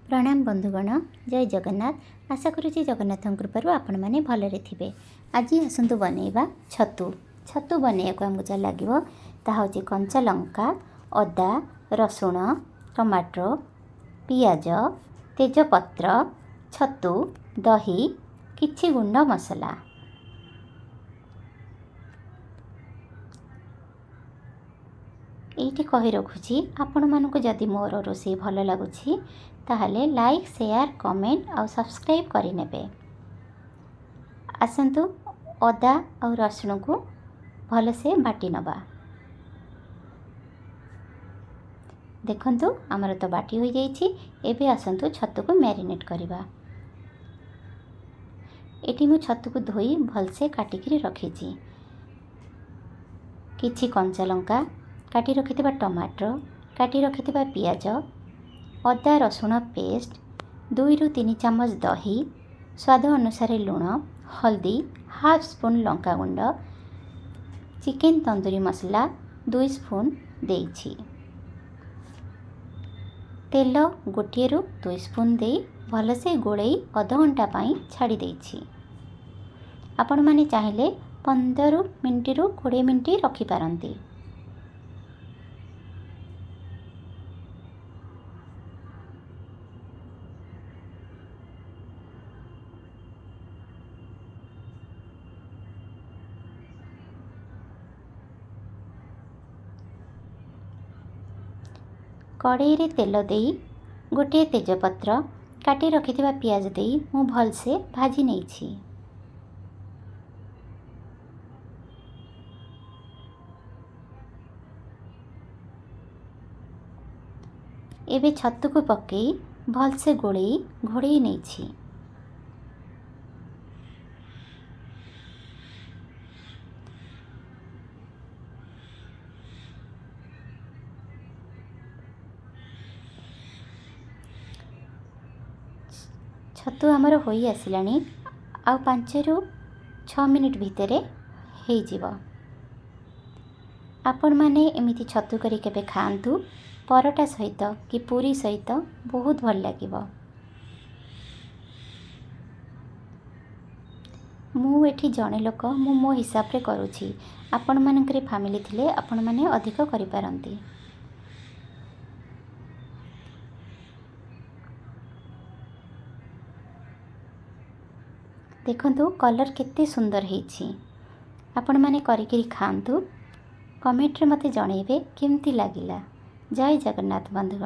प्रणाम बंधुगण, जय जगन्नाथ। आशा करुँच जगन्नाथ कृपारू आपण मैंने भलरे थे। आज आसतु बनइबा छतु। छतु बनइबा आमको जहाँ लगे ताहा हूँ कंचा लंका, अदा, रसुण, टमाटो, पियाज, तेजपत्र, छतु, दही, किछि गुंड मसला। ये कही रखुची आपण मानक जदि मोर रोषे भल लगुच ताहले लाइक शेयर कमेंट और सब्सक्राइब करें। आसतु अदा और रसुण को भलसे बाटी नवा। देखंतु आमर तो बाटी हो जाइछि। एबे आसतु छतु को मैरिनेट करवा। एटी मु छतु को धोई भलसे काटिकी रखी। किछि कंचा लंका, काटी रखिथिबा टमाटर, काटी रखिथिबा पियाज, अदा रसुण पेस्ट, 2 ରୁ 3 चामच दही, स्वाद अनुसार लुण, हल्दी, हाफ स्पून लंका गुंड, चिकेन तंदूरी मसला 2 स्पून देइछि। तेल 1 ରୁ 2 स्पून दे भलसे गोलई आधा घंटा पाई छाड़ी देइछि। आपण माने चाहिले 15 मिनिट ରୁ 20 मिनिट रखि पारंती। कड़ाई रे तेल देई गोटे तेजपत्र, काटी रखिथिबा पियाज देई मु भलसे भाजी नेछि। एबे छतु को पकई भलसे गोलई घोड़ई नेछि। छतु आमर होई आसिलानी। आ 5 ରୁ 6 मिनिट भितर हो। आपण माने एमिति छतु करी केबे खांतु, परोटा सहित कि पूरी सहित बहुत भल लागिबो। मु एठी जणे लोक मु मो हिसाब रे करूछि। आपण मानकरे फैमिली थिले आपण माने अधिक करि पारंती। देखंतु कलर केते सुंदर हेछि। आपण माने करिकरी खांतु, कमेंट रे मते जणेबे केमती लागिला। जय जगन्नाथ बंधु।